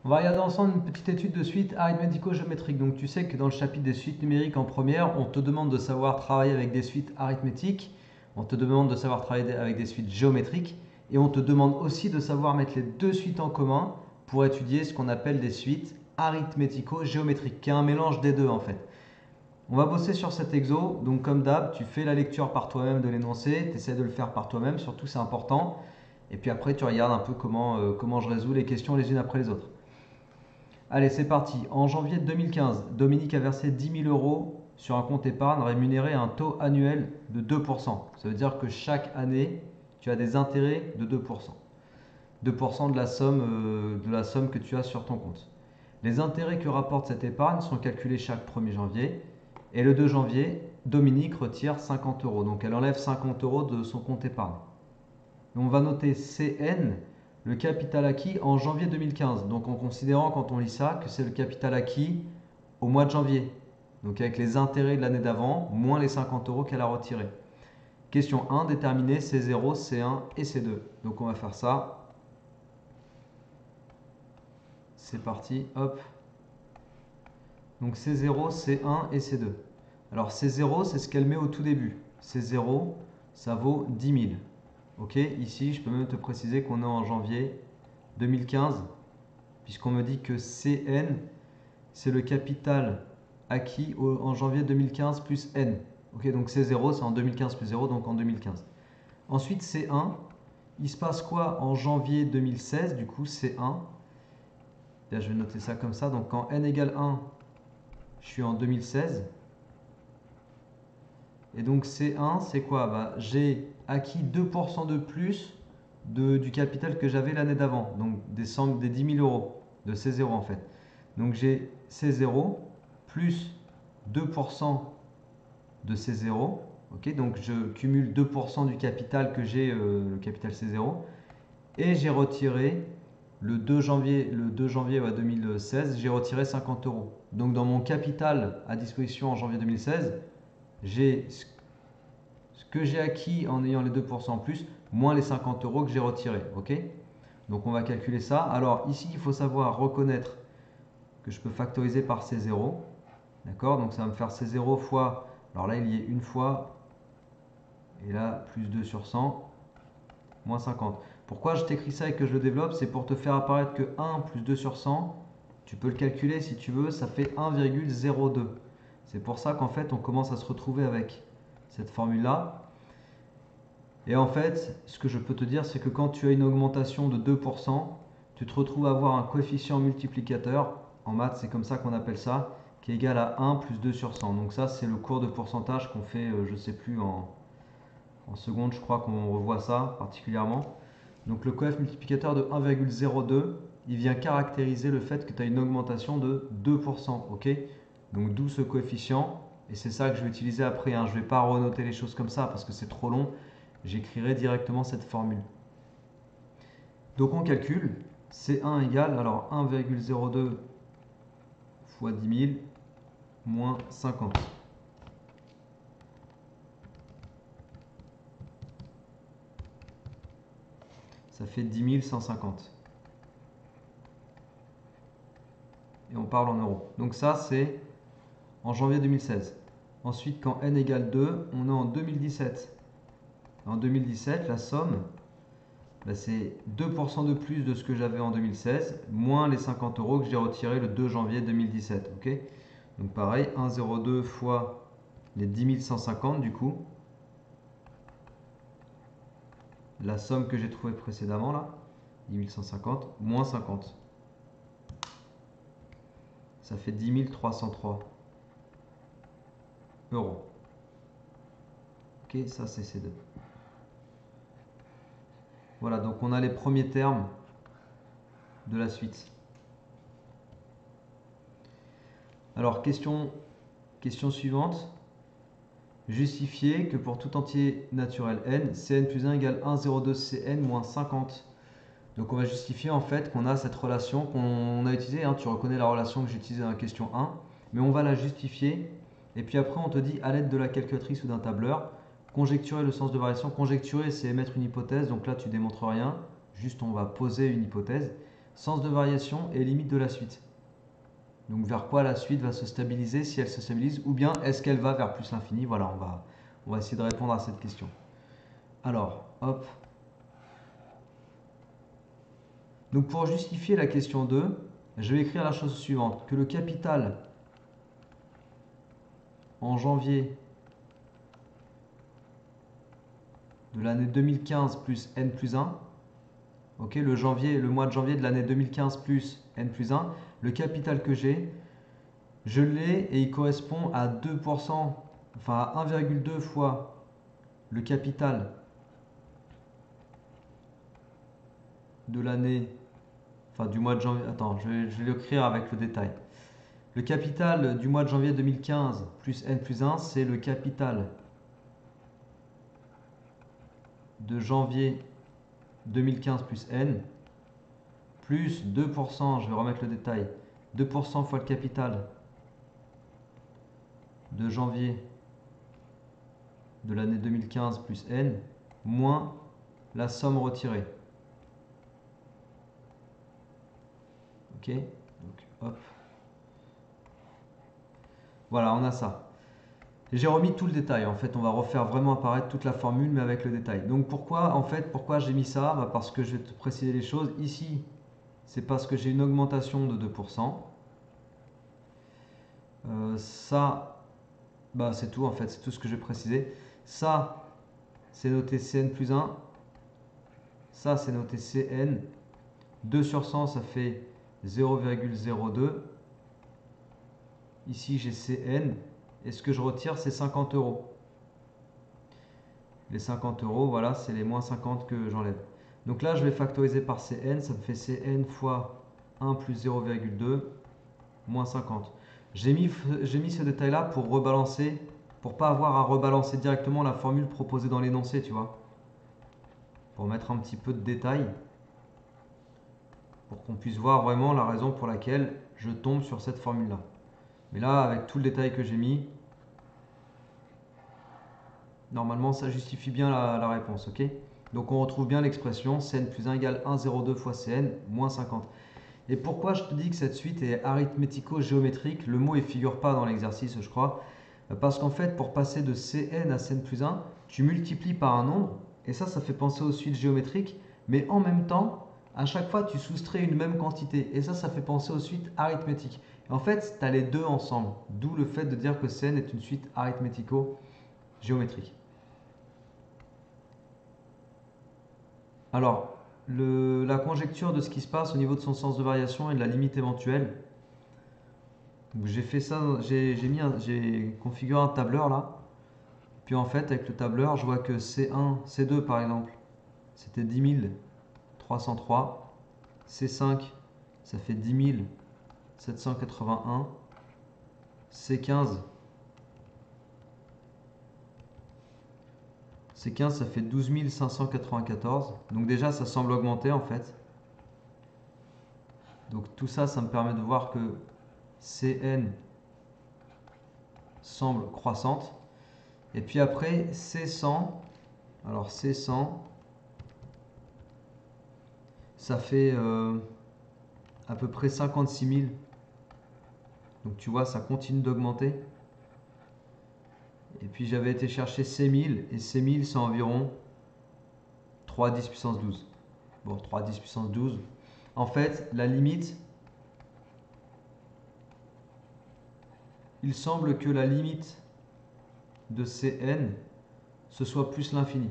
On va regarder ensemble une petite étude de suite arithmético-géométrique. Donc tu sais que dans le chapitre des suites numériques en première, on te demande de savoir travailler avec des suites arithmétiques, on te demande de savoir travailler avec des suites géométriques, et on te demande aussi de savoir mettre les deux suites en commun pour étudier ce qu'on appelle des suites arithmético-géométriques, qui est un mélange des deux en fait. On va bosser sur cet exo, donc comme d'hab, tu fais la lecture par toi-même de l'énoncé, tu essaies de le faire par toi-même, surtout c'est important, et puis après tu regardes un peu comment je résous les questions les unes après les autres. Allez, c'est parti. En janvier 2015, Dominique a versé 10 000 euros sur un compte épargne rémunéré à un taux annuel de 2%. Ça veut dire que chaque année, tu as des intérêts de 2%. 2% de la somme que tu as sur ton compte. Les intérêts que rapporte cette épargne sont calculés chaque 1er janvier. Et le 2 janvier, Dominique retire 50 euros. Donc elle enlève 50 euros de son compte épargne. On va noter CN, le capital acquis en janvier 2015. Donc en considérant quand on lit ça que c'est le capital acquis au mois de janvier. Donc avec les intérêts de l'année d'avant, moins les 50 euros qu'elle a retirés. Question 1, déterminer C0, C1 et C2. Donc on va faire ça. C'est parti, hop. Donc C0, C1 et C2. Alors C0, c'est ce qu'elle met au tout début. C0, ça vaut 10 000. Ok, ici, je peux même te préciser qu'on est en janvier 2015, puisqu'on me dit que CN, c'est le capital acquis en janvier 2015 plus N. Ok, donc C0, c'est en 2015 plus 0, donc en 2015. Ensuite, C1, il se passe quoi en janvier 2016, du coup, C1. Là, je vais noter ça comme ça. Donc, quand N égale 1, je suis en 2016. Et donc C1, c'est quoi? Bah, j'ai acquis 2% de plus du capital que j'avais l'année d'avant. Donc des 10 000 euros de C0 en fait. Donc j'ai C0 plus 2% de C0. Okay, donc je cumule 2% du capital que j'ai, le capital C0. Et j'ai retiré le 2 janvier 2016, j'ai retiré 50 euros. Donc dans mon capital à disposition en janvier 2016, j'ai ce que j'ai acquis en ayant les 2% en plus, moins les 50 euros que j'ai retirés. Ok? Donc on va calculer ça. Alors ici, il faut savoir reconnaître que je peux factoriser par C0. D'accord? Donc ça va me faire C0 fois, alors là il y est une fois, et là plus 2 sur 100, moins 50. Pourquoi je t'écris ça et que je le développe? C'est pour te faire apparaître que 1 plus 2 sur 100, tu peux le calculer si tu veux, ça fait 1,02. C'est pour ça qu'en fait on commence à se retrouver avec cette formule-là. Et en fait, ce que je peux te dire, c'est que quand tu as une augmentation de 2%, tu te retrouves à avoir un coefficient multiplicateur, en maths c'est comme ça qu'on appelle ça, qui est égal à 1 plus 2 sur 100. Donc ça c'est le cours de pourcentage qu'on fait, je ne sais plus, en seconde, je crois qu'on revoit ça particulièrement. Donc le coef multiplicateur de 1,02, il vient caractériser le fait que tu as une augmentation de 2%. Ok? Donc d'où ce coefficient, et c'est ça que je vais utiliser après. Hein. Je ne vais pas renoter les choses comme ça parce que c'est trop long. J'écrirai directement cette formule. Donc on calcule, C1 égale, alors 1,02 fois 10 000 moins 50. Ça fait 10 150. Et on parle en euros. Donc ça c'est en janvier 2016. Ensuite quand n égale 2, on est en 2017. En 2017, la somme, bah, c'est 2% de plus de ce que j'avais en 2016, moins les 50 euros que j'ai retirés le 2 janvier 2017. Okay, donc pareil, 1,02 fois les 10 150 du coup. La somme que j'ai trouvée précédemment là, 10 150, moins 50. Ça fait 10 303 euros. Ok, ça c'est C2. Voilà, donc on a les premiers termes de la suite. Alors, question suivante. Justifier que pour tout entier naturel n, Cn plus 1 égale 1,02 Cn moins 50. Donc on va justifier en fait qu'on a cette relation qu'on a utilisée. Hein, tu reconnais la relation que j'ai utilisée dans la question 1. Mais on va la justifier. Et puis après on te dit à l'aide de la calculatrice ou d'un tableur, conjecturer le sens de variation. Conjecturer c'est émettre une hypothèse. Donc là tu démontres rien. Juste on va poser une hypothèse. Sens de variation et limite de la suite. Donc vers quoi la suite va se stabiliser si elle se stabilise, ou bien est-ce qu'elle va vers plus l'infini? Voilà, on va essayer de répondre à cette question. Alors, hop. Donc pour justifier la question 2, je vais écrire la chose suivante, que le capital en janvier de l'année 2015 plus n plus 1, ok, le mois de janvier de l'année 2015 plus n plus 1, le capital que j'ai, je l'ai et il correspond à 2%, enfin à 1,2 fois le capital de l'année, enfin du mois de janvier. Attends, je vais l'écrire avec le détail. Le capital du mois de janvier 2015 plus n plus 1, c'est le capital de janvier 2015 plus n, plus 2%, je vais remettre le détail, 2% fois le capital de janvier de l'année 2015 plus n, moins la somme retirée. Ok, donc hop. Voilà, on a ça. J'ai remis tout le détail. En fait, on va refaire vraiment apparaître toute la formule, mais avec le détail. Donc pourquoi j'ai mis ça? Parce que je vais te préciser les choses. Ici, c'est parce que j'ai une augmentation de 2%. Ça, c'est tout en fait, c'est tout ce que je vais préciser. Ça, c'est noté Cn plus 1. Ça, c'est noté Cn. 2 sur 100, ça fait 0,02. Ici, j'ai Cn. Et ce que je retire, c'est 50 euros. Les 50 euros, voilà, c'est les moins 50 que j'enlève. Donc là, je vais factoriser par Cn. Ça me fait Cn fois 1 plus 0,2 moins 50. J'ai mis ce détail-là pour rebalancer, pour pas avoir à rebalancer directement la formule proposée dans l'énoncé, tu vois. Pour mettre un petit peu de détail, pour qu'on puisse voir vraiment la raison pour laquelle je tombe sur cette formule-là. Mais là, avec tout le détail que j'ai mis, normalement, ça justifie bien la réponse, ok? Donc on retrouve bien l'expression Cn plus 1 égale 1,02 fois Cn moins 50. Et pourquoi je te dis que cette suite est arithmético-géométrique? Le mot ne figure pas dans l'exercice, je crois. Parce qu'en fait, pour passer de Cn à Cn plus 1, tu multiplies par un nombre, et ça fait penser aux suites géométriques, mais en même temps, à chaque fois, tu soustrais une même quantité, et ça fait penser aux suites arithmétiques. Et en fait, tu as les deux ensemble, d'où le fait de dire que Cn est une suite arithmético-géométrique. Alors, la conjecture de ce qui se passe au niveau de son sens de variation et de la limite éventuelle. J'ai fait ça, j'ai configuré un tableur là. Puis en fait, avec le tableur, je vois que C1, C2 par exemple, c'était 10 303. C5, ça fait 10 781. C15, C15, ça fait 12 594. Donc déjà, ça semble augmenter en fait. Donc tout ça, ça me permet de voir que Cn semble croissante. Et puis après, C100, alors C100, ça fait à peu près 56 000. Donc tu vois, ça continue d'augmenter. Et puis j'avais été chercher C1000, et C1000 c'est environ 3 à 10 puissance 12. Bon, 3 à 10 puissance 12. En fait, la limite, il semble que la limite de Cn, ce soit plus l'infini.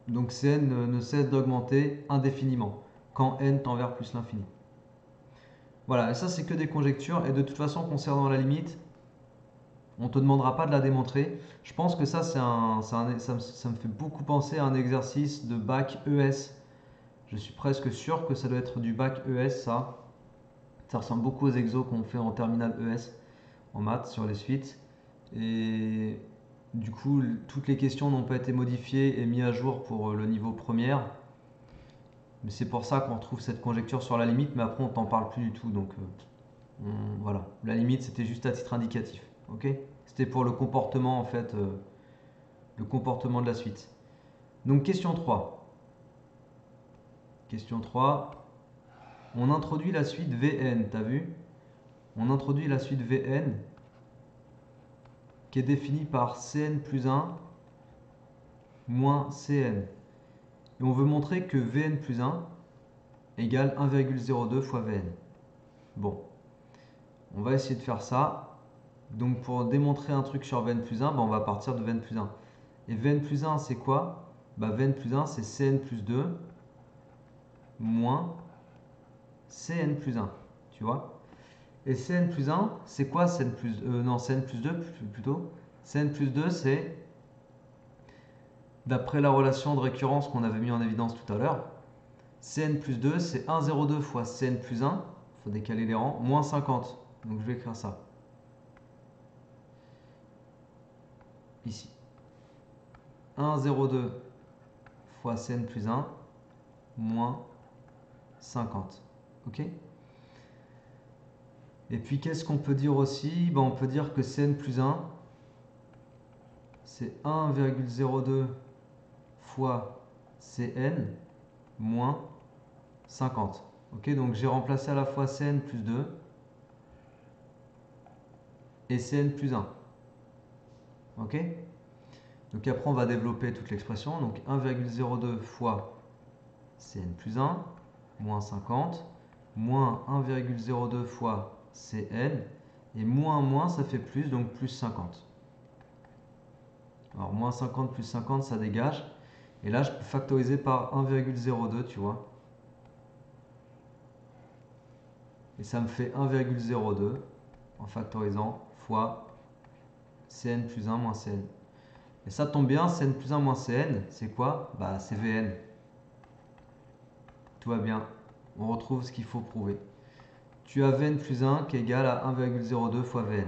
Donc Cn ne cesse d'augmenter indéfiniment quand n tend vers plus l'infini. Voilà, et ça c'est que des conjectures, et de toute façon concernant la limite, on ne te demandera pas de la démontrer. Je pense que ça, ça me fait beaucoup penser à un exercice de bac ES. Je suis presque sûr que ça doit être du bac ES, ça. Ça ressemble beaucoup aux exos qu'on fait en terminale ES, en maths, sur les suites. Et du coup, toutes les questions n'ont pas été modifiées et mises à jour pour le niveau première. Mais c'est pour ça qu'on retrouve cette conjecture sur la limite, mais après on t'en parle plus du tout. Donc voilà, la limite c'était juste à titre indicatif. Ok, c'était pour le comportement en fait, le comportement de la suite. Donc question 3. Question 3. on introduit la suite Vn, t'as vu? On introduit la suite Vn qui est définie par Cn plus 1 moins Cn. Et on veut montrer que Vn plus 1 égale 1,02 fois Vn. Bon, on va essayer de faire ça. Donc pour démontrer un truc sur Vn plus 1, on va partir de Vn plus 1. Et Vn plus 1, c'est quoi? Vn plus 1, c'est Cn plus 2 moins Cn plus 1. Tu vois? Et Cn plus 1, c'est quoi Cn plus, non, Cn plus 2 plutôt? Cn plus 2, c'est, d'après la relation de récurrence qu'on avait mis en évidence tout à l'heure, Cn plus 2, c'est 1,02 fois Cn plus 1, il faut décaler les rangs, moins 50. Donc je vais écrire ça. Ici. 1,02 fois Cn plus 1, moins 50. Ok? Et puis qu'est-ce qu'on peut dire aussi? On peut dire que Cn plus 1, c'est 1,02 fois Cn moins 50. Ok, donc j'ai remplacé à la fois Cn plus 2 et Cn plus 1. Ok? Donc après on va développer toute l'expression. Donc 1,02 fois Cn plus 1 moins 50 moins 1,02 fois Cn et moins ça fait plus, donc plus 50. Alors moins 50 plus 50 ça dégage. Et là je peux factoriser par 1,02, tu vois. Et ça me fait 1,02 en factorisant fois Cn plus 1 moins Cn. Et ça tombe bien, Cn plus 1 moins Cn, c'est quoi? C'est Vn. Tout va bien. On retrouve ce qu'il faut prouver. Tu as Vn plus 1 qui est égal à 1,02 fois Vn.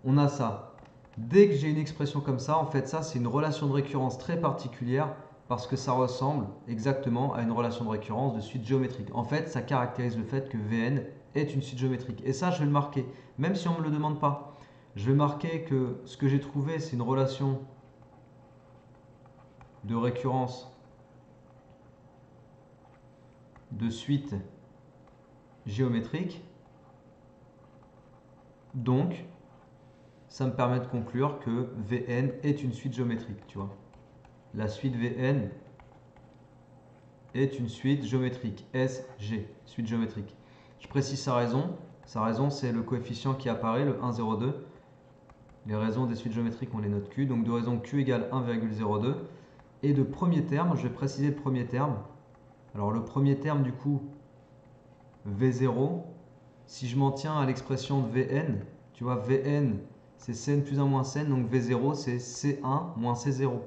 On a ça. Dès que j'ai une expression comme ça, en fait, ça, c'est une relation de récurrence très particulière parce que ça ressemble exactement à une relation de récurrence de suite géométrique. En fait, ça caractérise le fait que Vn est une suite géométrique. Et ça, je vais le marquer, même si on ne me le demande pas. Je vais marquer que ce que j'ai trouvé, c'est une relation de récurrence de suite géométrique. Donc, ça me permet de conclure que Vn est une suite géométrique, tu vois. La suite Vn est une suite géométrique, SG, suite géométrique. Je précise sa raison. Sa raison, c'est le coefficient qui apparaît, le 1,02. Les raisons des suites géométriques, on les note Q. Donc de raison Q égale 1,02. Et de premier terme, je vais préciser le premier terme. Alors le premier terme, du coup, V0, si je m'en tiens à l'expression de Vn, tu vois, Vn, c'est Cn plus 1 moins Cn, donc V0, c'est C1 moins C0.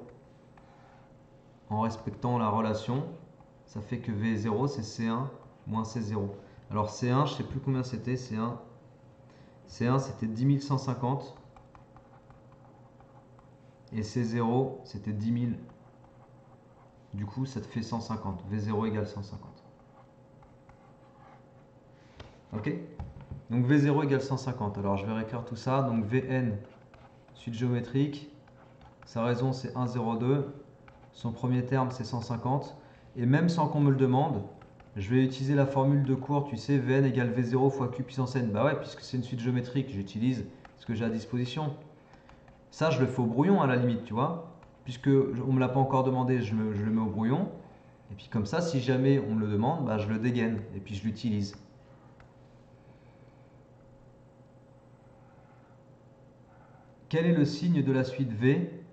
En respectant la relation, ça fait que V0, c'est C1 moins C0. Alors C1, je ne sais plus combien c'était, C1, c'était 10 150. Et C0, c'était 10 000. Du coup, ça te fait 150. V0 égale 150. Ok? Donc V0 égale 150. Alors je vais réécrire tout ça. Donc Vn, suite géométrique. Sa raison, c'est 1,02. Son premier terme, c'est 150. Et même sans qu'on me le demande, je vais utiliser la formule de cours, tu sais, Vn égale V0 fois Q puissance n. Bah ouais, puisque c'est une suite géométrique, j'utilise ce que j'ai à disposition. Ça, je le fais au brouillon à la limite, tu vois. Puisque on ne me l'a pas encore demandé, je le mets au brouillon. Et puis comme ça, si jamais on me le demande, je le dégaine et puis je l'utilise. Quel est le signe de la suite V?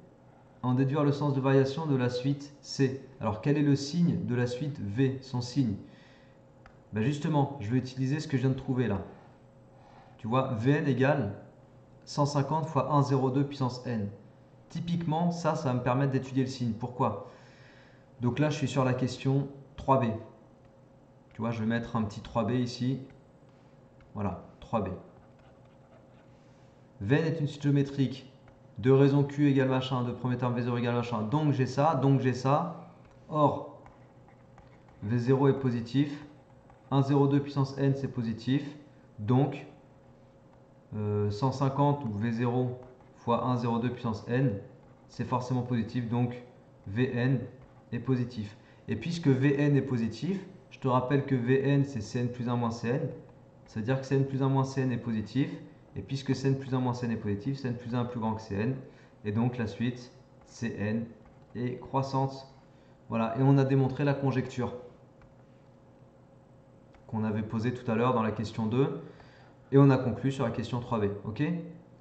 En déduire le sens de variation de la suite C. Alors quel est le signe de la suite V? Son signe. Justement, je vais utiliser ce que je viens de trouver là. Tu vois, Vn égale 150 fois 1,02 puissance n. Typiquement, ça va me permettre d'étudier le signe. Pourquoi? Donc là, je suis sur la question 3b. Tu vois, je vais mettre un petit 3b ici. Voilà, 3b. Vn est une suite géométrique de raison Q égale machin, de premier terme V0 égale machin. Donc j'ai ça, donc j'ai ça. Or, V0 est positif. 1,02 puissance n, c'est positif. Donc, 150 ou V0 fois 1,02 puissance n, c'est forcément positif. Donc, Vn est positif. Et puisque Vn est positif, Je te rappelle que Vn, c'est Cn plus 1 moins Cn. Ça veut dire que Cn plus 1 moins Cn est positif. Et puisque Cn plus 1 moins Cn est positif, Cn plus 1 est plus grand que Cn. Et donc la suite, Cn est croissante. Voilà, et on a démontré la conjecture qu'on avait posée tout à l'heure dans la question 2. Et on a conclu sur la question 3b. Ok?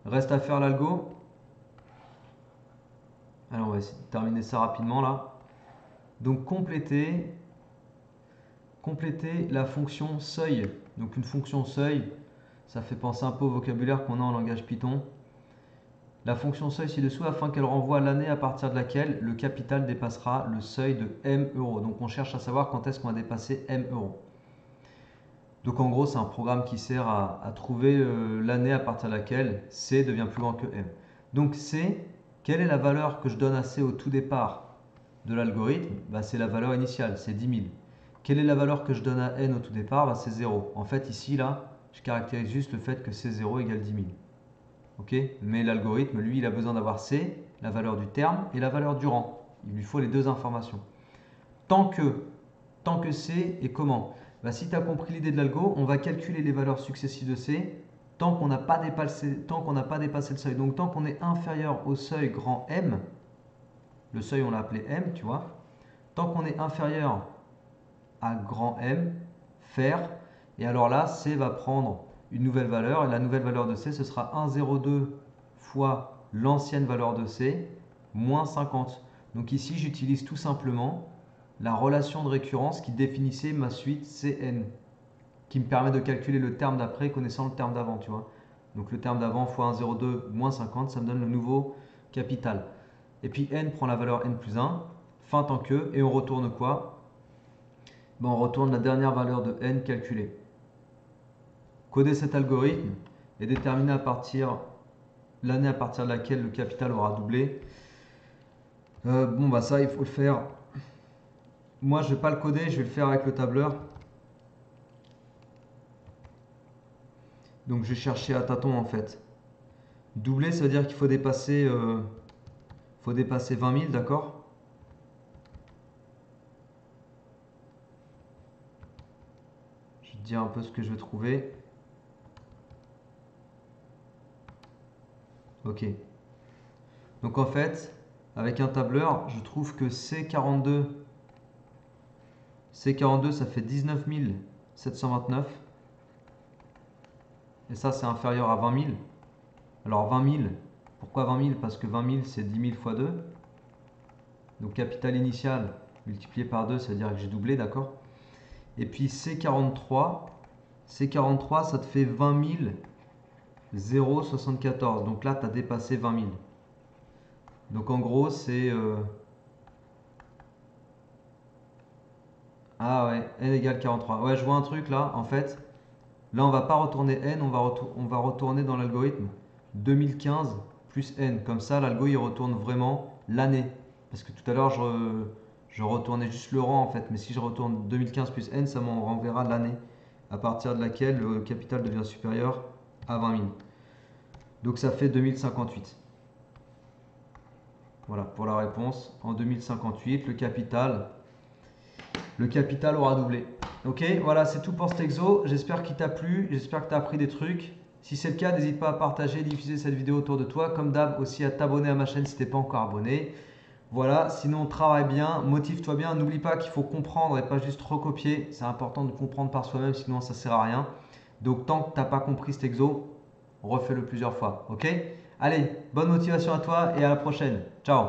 Reste à faire l'algo. Alors on va essayer de terminer ça rapidement là. Donc compléter la fonction seuil. Donc une fonction seuil, ça fait penser un peu au vocabulaire qu'on a en langage Python. La fonction seuil ci-dessous afin qu'elle renvoie l'année à partir de laquelle le capital dépassera le seuil de M euros. Donc on cherche à savoir quand est-ce qu'on va dépasser M euros. Donc en gros c'est un programme qui sert à trouver l'année à partir de laquelle C devient plus grand que M. Donc C, quelle est la valeur que je donne à C au tout départ de l'algorithme? C'est la valeur initiale, c'est 10 000. Quelle est la valeur que je donne à N au tout départ? C'est 0. En fait ici là, je caractérise juste le fait que C0 égale 10 000. Ok? Mais l'algorithme, lui, il a besoin d'avoir C, la valeur du terme, et la valeur du rang. Il lui faut les deux informations. Tant que C et comment? Si tu as compris l'idée de l'algo, on va calculer les valeurs successives de C tant qu'on n'a pas dépassé le seuil. Donc tant qu'on est inférieur au seuil grand M, le seuil on l'a appelé M, tu vois, tant qu'on est inférieur à grand M, faire, et alors là, C va prendre une nouvelle valeur, et la nouvelle valeur de C, ce sera 1,02 fois l'ancienne valeur de C, moins 50. Donc ici, j'utilise tout simplement la relation de récurrence qui définissait ma suite Cn, qui me permet de calculer le terme d'après connaissant le terme d'avant, tu vois. Donc le terme d'avant fois 1,02 moins 50, ça me donne le nouveau capital. Et puis n prend la valeur n plus 1, fin tant que, et on retourne quoi? On retourne la dernière valeur de n calculée. Coder cet algorithme et déterminer l'année à partir de laquelle le capital aura doublé. Ça, il faut le faire. Moi, je ne vais pas le coder, je vais le faire avec le tableur. Donc, je vais chercher à tâtons en fait. Doubler, ça veut dire qu'il faut dépasser 20 000, d'accord? Je vais te dire un peu ce que je vais trouver. Ok. Donc en fait, avec un tableur, je trouve que C42, ça fait 19 729. Et ça, c'est inférieur à 20 000. Alors 20 000, pourquoi 20 000? Parce que 20 000, c'est 10 000 fois 2. Donc capital initial multiplié par 2, ça veut dire que j'ai doublé, d'accord? Et puis C43, ça te fait 20 074. Donc là, tu as dépassé 20 000. Donc en gros, c'est... Ah ouais, n égale 43. Ouais, je vois un truc là, en fait. Là, on va pas retourner n, on va retourner dans l'algorithme 2015 plus n. Comme ça, l'algo, il retourne vraiment l'année. Parce que tout à l'heure, je retournais juste le rang, en fait. Mais si je retourne 2015 plus n, ça m'en renverra l'année à partir de laquelle le capital devient supérieur à 20 000. Donc ça fait 2058. Voilà pour la réponse. En 2058, le capital aura doublé. Ok, voilà, c'est tout pour cet exo. J'espère qu'il t'a plu, j'espère que tu as appris des trucs. Si c'est le cas, n'hésite pas à partager, diffuser cette vidéo autour de toi. Comme d'hab, aussi à t'abonner à ma chaîne si tu n'es pas encore abonné. Voilà, sinon travaille bien, motive-toi bien. N'oublie pas qu'il faut comprendre et pas juste recopier. C'est important de comprendre par soi-même, sinon ça ne sert à rien. Donc tant que tu n'as pas compris cet exo, refais-le plusieurs fois. Ok? Allez, bonne motivation à toi et à la prochaine. Ciao!